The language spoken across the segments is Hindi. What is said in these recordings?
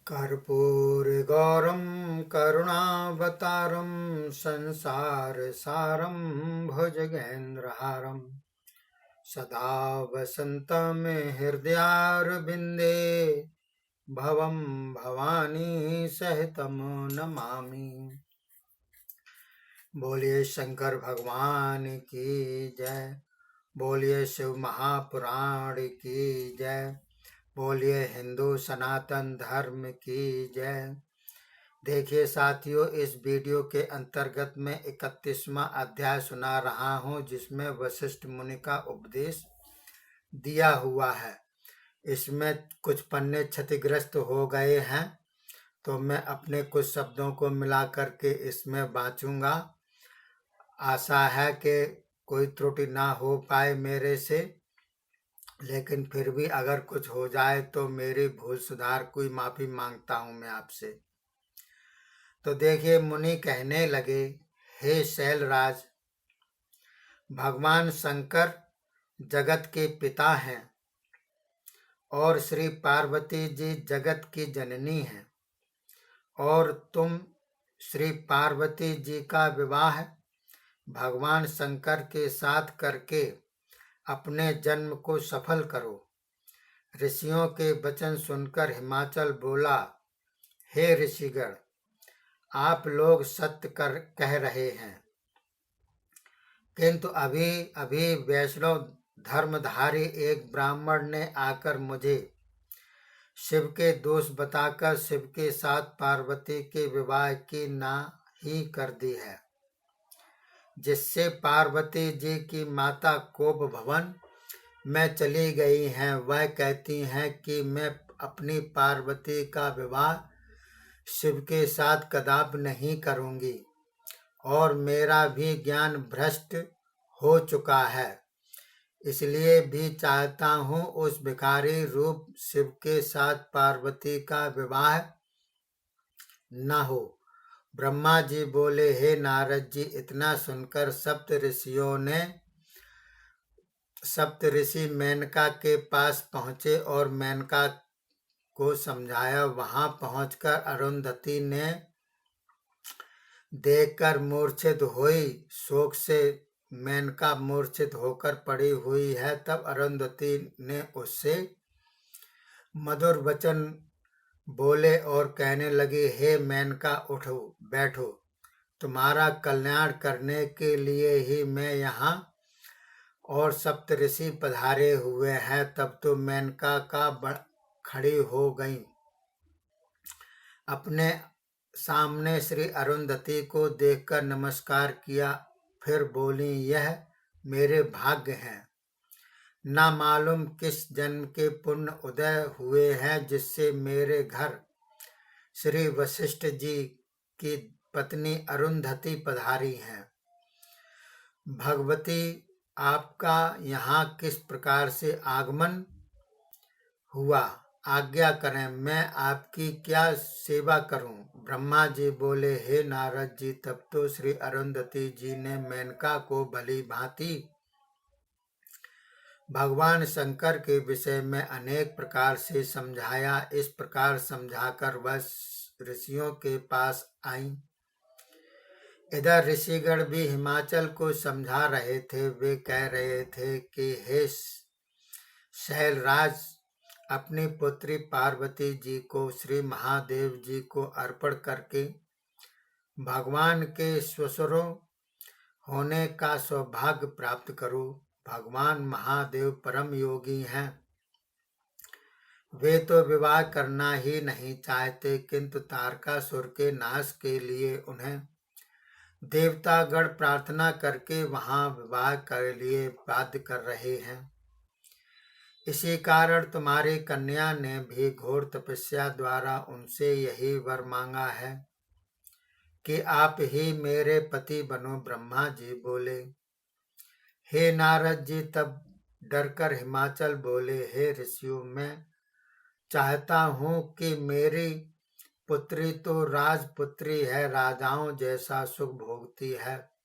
कर्पूरगौरं करुणावतारं संसारसारं भुजगेन्द्रहारं सदा वसन्तं हृदयारविन्दे भवं भवानी सहितं नमामि। बोलिए शंकर भगवान की जय। बोलिए शिव महापुराण की जय। बोलिए हिंदू सनातन धर्म की जय। देखिए साथियों, इस वीडियो के अंतर्गत मैं 31वां अध्याय सुना रहा हूं, जिसमें वशिष्ठ मुनि का उपदेश दिया हुआ है। इसमें कुछ पन्ने क्षतिग्रस्त हो गए हैं, तो मैं अपने कुछ शब्दों को मिला करके इसमें बाँचूंगा। आशा है कि कोई त्रुटि ना हो पाए मेरे से, लेकिन फिर भी अगर कुछ हो जाए तो मेरी भूल सुधार कोई माफ़ी मांगता हूँ मैं आपसे। तो देखिए, मुनि कहने लगे, हे शैलराज, भगवान शंकर जगत के पिता हैं और श्री पार्वती जी जगत की जननी हैं, और तुम श्री पार्वती जी का विवाह भगवान शंकर के साथ करके अपने जन्म को सफल करो। ऋषियों के वचन सुनकर हिमाचल बोला, हे ऋषिगण, आप लोग सत्य कह रहे हैं, किंतु अभी अभी वैष्णव धर्मधारी एक ब्राह्मण ने आकर मुझे शिव के दोष बताकर शिव के साथ पार्वती के विवाह की नाहीं कर दी है, जिससे पार्वती जी की माता कोप भवन में चली गई हैं। वह कहती हैं कि मैं अपनी पार्वती का विवाह शिव के साथ कदापि नहीं करूंगी, और मेरा भी ज्ञान भ्रष्ट हो चुका है, इसलिए भी चाहता हूँ उस भिखारी रूप शिव के साथ पार्वती का विवाह न हो। ब्रह्मा जी बोले, हे नारद जी, इतना सुनकर सप्त ऋषि मेनका के पास पहुंचे और मेनका को समझाया। वहां पहुंचकर अरुंधति ने देखकर मूर्छित हुई। शोक से मेनका मूर्छित होकर पड़ी हुई है। तब अरुंधति ने उससे मधुर वचन बोले और कहने लगी, हे मेनका, उठो बैठो, तुम्हारा कल्याण करने के लिए ही मैं यहाँ और सप्तऋषि पधारे हुए हैं। तब तो मेनका खड़ी हो गई, अपने सामने श्री अरुंधति को देखकर नमस्कार किया, फिर बोली, यह मेरे भाग्य हैं। ना मालूम किस जन्म के पुण्य उदय हुए हैं, जिससे मेरे घर श्री वशिष्ठ जी की पत्नी अरुंधति पधारी हैं। भगवती, आपका यहाँ किस प्रकार से आगमन हुआ, आज्ञा करें, मैं आपकी क्या सेवा करूं। ब्रह्मा जी बोले, हे नारद जी, तब तो श्री अरुंधति जी ने मेनका को भली भांति भगवान शंकर के विषय में अनेक प्रकार से समझाया। इस प्रकार समझाकर वह ऋषियों के पास आई। इधर ऋषिगण भी हिमाचल को समझा रहे थे। वे कह रहे थे कि हे शैलराज, अपनी पुत्री पार्वती जी को श्री महादेव जी को अर्पण करके भगवान के ससुरों होने का सौभाग्य प्राप्त करो। भगवान महादेव परम योगी हैं। वे तो विवाह करना ही नहीं चाहते, किंतु तारकासुर के नाश के लिए उन्हें देवतागण प्रार्थना करके वहां विवाह के लिए बाध्य कर रहे हैं। इसी कारण तुम्हारी कन्या ने भी घोर तपस्या द्वारा उनसे यही वर मांगा है कि आप ही मेरे पति बनो। ब्रह्मा जी बोले, हे नारद जी, तब डरकर हिमाचल बोले, हे ऋषियों, मैं चाहता हूँ कि मेरी पुत्री तो राजपुत्री है, राजाओं जैसा सुख भोगती है,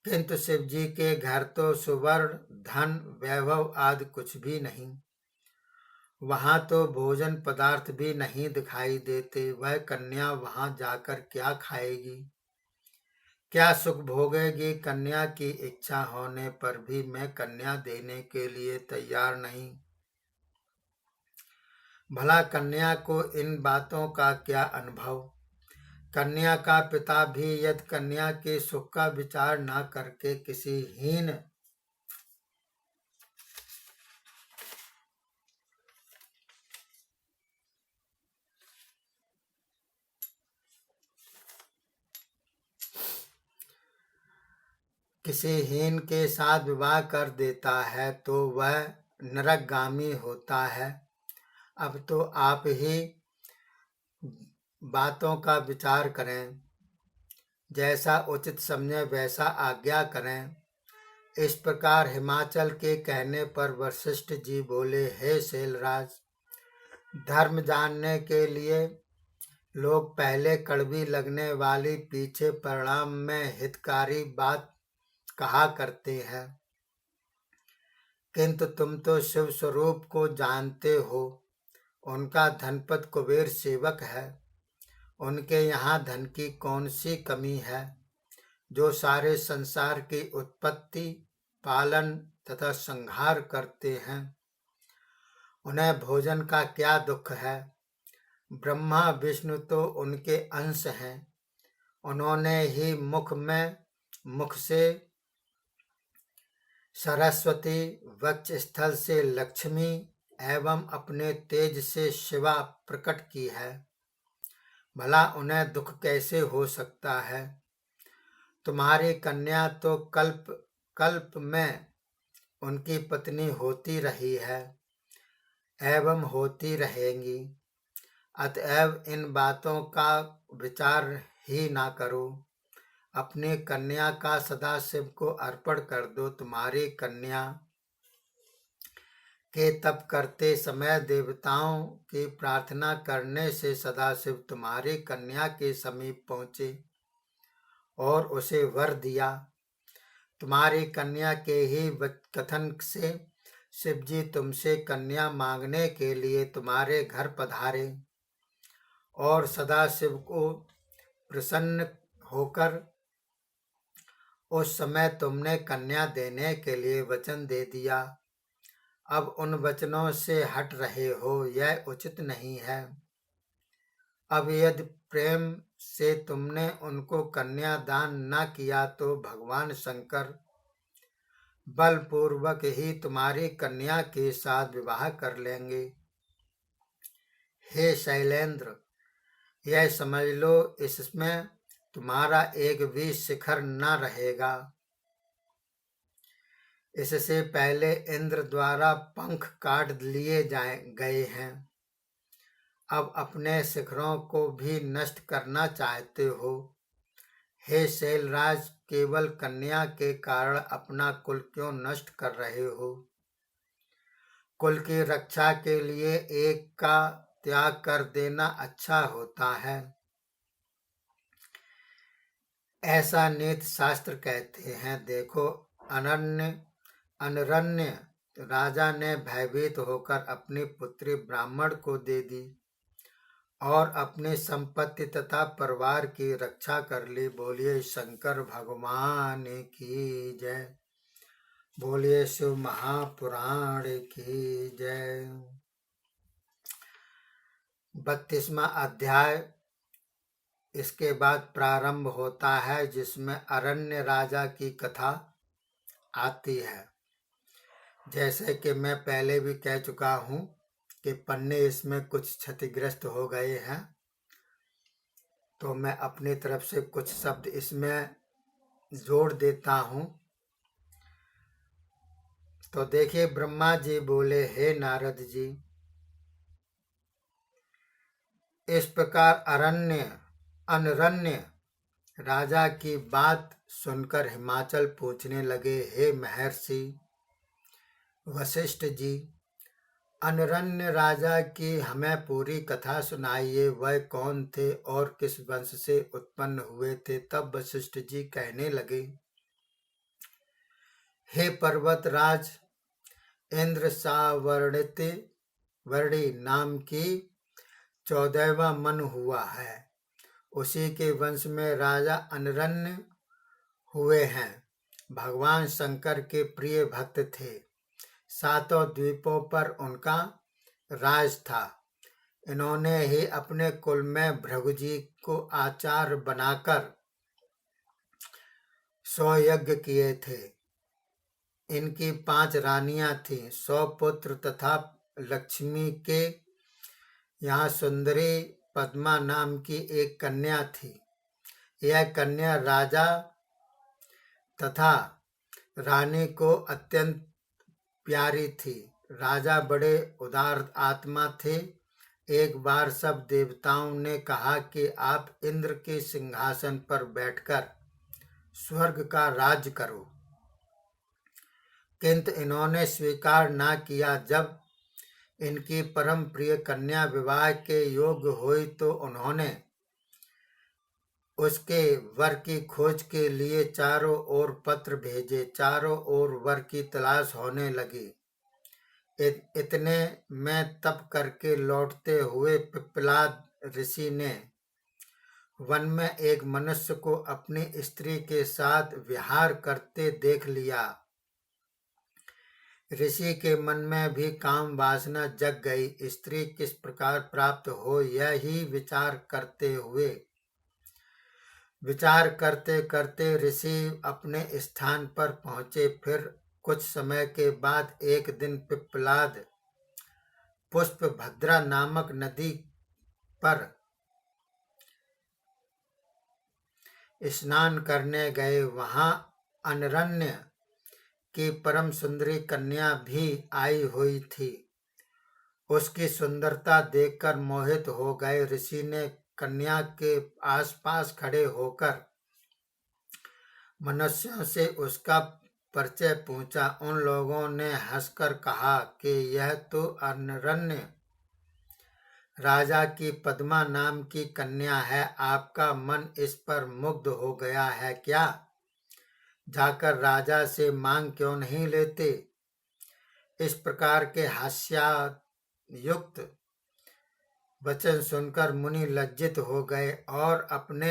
किंतु शिव जी के घर तो सुवर्ण धन वैभव आदि कुछ भी नहीं, वहां तो भोजन पदार्थ भी नहीं दिखाई देते। वह कन्या वहां जाकर क्या खाएगी, क्या सुख भोगेगी। कन्या की इच्छा होने पर भी मैं कन्या देने के लिए तैयार नहीं। भला कन्या को इन बातों का क्या अनुभव। कन्या का पिता भी यदि कन्या के सुख का विचार न करके किसी हीन के साथ विवाह कर देता है तो वह नरकगामी होता है। अब तो आप ही बातों का विचार करें, जैसा उचित समझे वैसा आज्ञा करें। इस प्रकार हिमाचल के कहने पर वशिष्ठ जी बोले, हे शैलराज, धर्म जानने के लिए लोग पहले कड़वी लगने वाली, पीछे परिणाम में हितकारी बात कहा करते हैं, किंतु तुम तो शिव स्वरूप को जानते हो। उनका धनपत कुबेर सेवक है। उनके यहाँ धन की कौन सी कमी है, जो सारे संसार की उत्पत्ति, पालन तथा संहार करते हैं। उन्हें भोजन का क्या दुख है। ब्रह्मा विष्णु तो उनके अंश हैं। उन्होंने ही मुख से सरस्वती, वक्ष स्थल से लक्ष्मी एवं अपने तेज से शिवा प्रकट की है। भला उन्हें दुख कैसे हो सकता है। तुम्हारी कन्या तो कल्प कल्प में उनकी पत्नी होती रही है एवं होती रहेगी। अतएव इन बातों का विचार ही ना करो। अपनी कन्या का सदाशिव को अर्पण कर दो। तुम्हारी कन्या के तप करते समय देवताओं की प्रार्थना करने से सदाशिव तुम्हारी कन्या के समीप पहुंचे और उसे वर दिया। तुम्हारी कन्या के ही कथन से शिवजी तुमसे कन्या मांगने के लिए तुम्हारे घर पधारे और सदाशिव को प्रसन्न होकर उस समय तुमने कन्या देने के लिए वचन दे दिया। अब उन वचनों से हट रहे हो, यह उचित नहीं है। अब यदि प्रेम से तुमने उनको कन्या दान न किया तो भगवान शंकर बलपूर्वक ही तुम्हारी कन्या के साथ विवाह कर लेंगे। हे शैलेंद्र, यह समझ लो, इसमें तुम्हारा एक भी शिखर न रहेगा। इससे पहले इंद्र द्वारा पंख काट लिए गए हैं। अब अपने शिखरों को भी नष्ट करना चाहते हो। हे शैलराज, केवल कन्या के कारण अपना कुल क्यों नष्ट कर रहे हो। कुल की रक्षा के लिए एक का त्याग कर देना अच्छा होता है, ऐसा नीति शास्त्र कहते हैं। देखो, अनरण्य राजा ने भयभीत होकर अपनी पुत्री ब्राह्मण को दे दी और अपनी संपत्ति तथा परिवार की रक्षा कर ली। बोलिए शंकर भगवान की जय। बोलिए शिव महापुराण की जय। 32वां अध्याय इसके बाद प्रारंभ होता है, जिसमें अरण्य राजा की कथा आती है। जैसे कि मैं पहले भी कह चुका हूं कि पन्ने इसमें कुछ क्षतिग्रस्त हो गए हैं, तो मैं अपनी तरफ से कुछ शब्द इसमें जोड़ देता हूं। तो देखिए, ब्रह्मा जी बोले, हे नारद जी, इस प्रकार अनरण्य राजा की बात सुनकर हिमाचल पूछने लगे, हे महर्षि वशिष्ठ जी, अनरण्य राजा की हमें पूरी कथा सुनाइए। वह कौन थे और किस वंश से उत्पन्न हुए थे। तब वशिष्ठ जी कहने लगे, हे पर्वतराज, इंद्र सावर्णित वर्णी नाम की 14वां मन हुआ है। उसी के वंश में राजा अनरण्य हुए हैं। भगवान शंकर के प्रिय भक्त थे। 7 द्वीपों पर उनका राज था। इन्होंने ही अपने कुल में भृगु जी को आचार्य बनाकर 100 यज्ञ किए थे। इनकी 5 रानियां थीं। 100 पुत्र तथा लक्ष्मी के यहाँ सुंदरी पद्मा नाम की एक कन्या थी। यह कन्या राजा तथा रानी को अत्यंत प्यारी थी। राजा बड़े उदार आत्मा थे। एक बार सब देवताओं ने कहा कि आप इंद्र के सिंहासन पर बैठकर स्वर्ग का राज करो, किंतु इन्होंने स्वीकार ना किया। जब इनकी परम प्रिय कन्या विवाह के योग्य हुई तो उन्होंने उसके वर की खोज के लिए चारों ओर पत्र भेजे। चारों ओर वर की तलाश होने लगी। इतने में तप करके लौटते हुए पिप्पलाद ऋषि ने वन में एक मनुष्य को अपनी स्त्री के साथ विहार करते देख लिया। ऋषि के मन में भी काम वासना जग गई। स्त्री किस प्रकार प्राप्त हो, यही विचार करते करते ऋषि अपने स्थान पर पहुंचे। फिर कुछ समय के बाद एक दिन पिप्पलाद पुष्पभद्रा नामक नदी पर स्नान करने गए। वहां अनरण्य की परम सुंदरी कन्या भी आई हुई थी। उसकी सुंदरता देखकर मोहित हो गए। ऋषि ने कन्या के आसपास खड़े होकर मनुष्यों से उसका परिचय पूछा। उन लोगों ने हंसकर कहा कि यह तो अनरण्य राजा की पद्मा नाम की कन्या है। आपका मन इस पर मुग्ध हो गया है क्या? जाकर राजा से मांग क्यों नहीं लेते? इस प्रकार के हास्यायुक्त वचन सुनकर मुनि लज्जित हो गए और अपने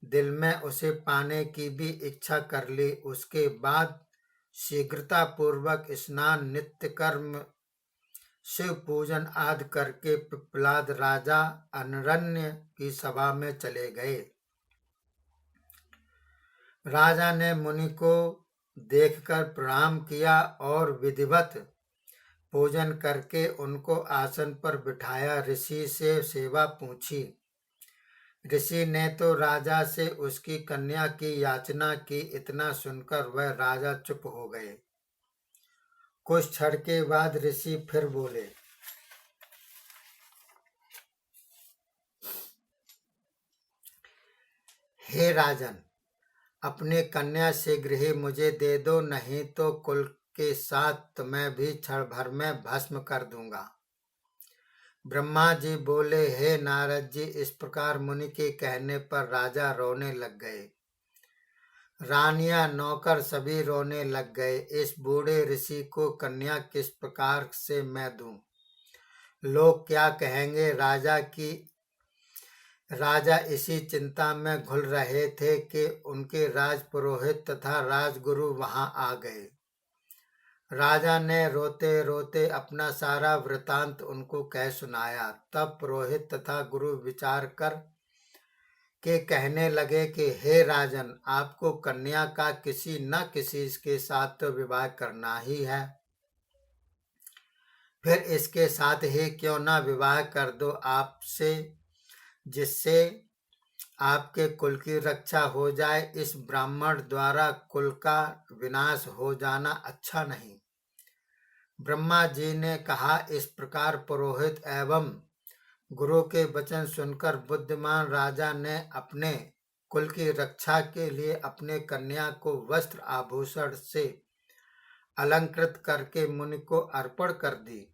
दिल में उसे पाने की भी इच्छा कर ली। उसके बाद शीघ्रता पूर्वक स्नान, नित्य कर्म, शिव पूजन आदि करके पिप्पलाद राजा अनरण्य की सभा में चले गए। राजा ने मुनि को देखकर प्रणाम किया और विधिवत पूजन करके उनको आसन पर बिठाया। ऋषि से सेवा पूछी। ऋषि ने तो राजा से उसकी कन्या की याचना की। इतना सुनकर वह राजा चुप हो गए। कुछ क्षण के बाद ऋषि फिर बोले, हे राजन, अपनी कन्या शीघ्र ही मुझे दे दो, नहीं तो कुल के साथ तुम्हें भी क्षण भर में भस्म कर दूंगा। ब्रह्मा जी बोले, हे नारद जी, इस प्रकार मुनि के कहने पर राजा रोने लग गए। रानियां, नौकर सभी रोने लग गए। इस बूढ़े ऋषि को कन्या किस प्रकार से मैं दूं? लोग क्या कहेंगे? राजा इसी चिंता में घुल रहे थे कि उनके राजपुरोहित तथा राजगुरु वहां आ गए। राजा ने रोते रोते अपना सारा वृतांत उनको कह सुनाया। तब पुरोहित तथा गुरु विचार कर के कहने लगे कि हे राजन, आपको कन्या का किसी न किसी के साथ तो विवाह करना ही है। फिर इसके साथ ही क्यों न विवाह कर दो आपसे, जिससे आपके कुल की रक्षा हो जाए। इस ब्राह्मण द्वारा कुल का विनाश हो जाना अच्छा नहीं। ब्रह्मा जी ने कहा। इस प्रकार पुरोहित एवं गुरु के वचन सुनकर बुद्धिमान राजा ने अपने कुल की रक्षा के लिए अपने कन्या को वस्त्र आभूषण से अलंकृत करके मुनि को अर्पण कर दी।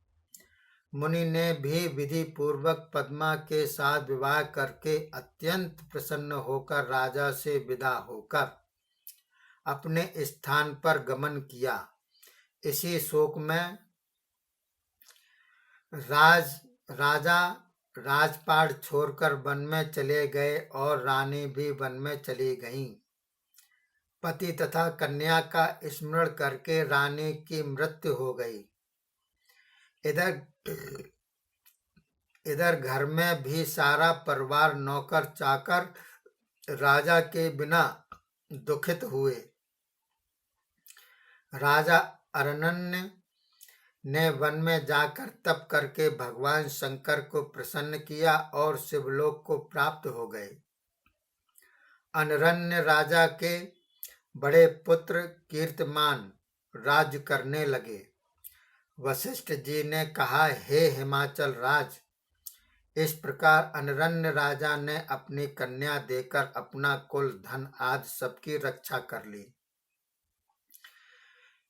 मुनि ने भी विधि पूर्वक पद्मा के साथ विवाह करके अत्यंत प्रसन्न होकर राजा से विदा होकर अपने स्थान पर गमन किया। इसी शोक में राज राजा राजपाट छोड़कर वन में चले गए और रानी भी वन में चली गईं। पति तथा कन्या का स्मरण करके रानी की मृत्यु हो गई। इधर इधर घर में भी सारा परिवार नौकर चाकर राजा के बिना दुखित हुए। राजा अरण्य ने वन में जाकर तप करके भगवान शंकर को प्रसन्न किया और शिवलोक को प्राप्त हो गए। अनरण्य राजा के बड़े पुत्र कीर्तिमान राज्य करने लगे। वशिष्ठ जी ने कहा, हे हिमाचल राज, इस प्रकार अनरण्य राजा ने अपनी कन्या देकर अपना कुल धन आदि सबकी रक्षा कर ली।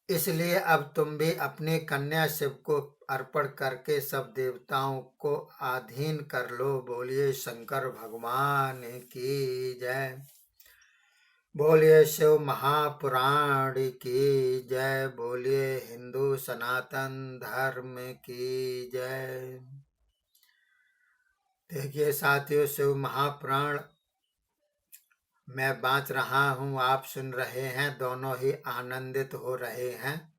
इसलिए अब तुम भी अपनी कन्या शिव को अर्पण करके सब देवताओं को अधीन कर लो। बोलिए शंकर भगवान की जय। बोलिए शिव महापुराण की जय। बोलिए हिंदू सनातन धर्म की जय। देखिए साथियों, शिव महापुराण मैं बाँच रहा हूँ, आप सुन रहे हैं, दोनों ही आनंदित हो रहे हैं।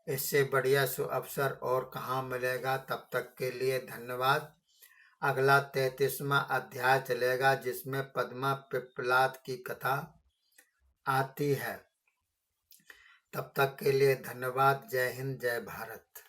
इससे बढ़िया शुभ अवसर और कहाँ मिलेगा। तब तक के लिए धन्यवाद। अगला 33वां अध्याय चलेगा जिसमें पद्मा पिप्पलाद की कथा आती है। तब तक के लिए धन्यवाद। जय हिंद, जय भारत।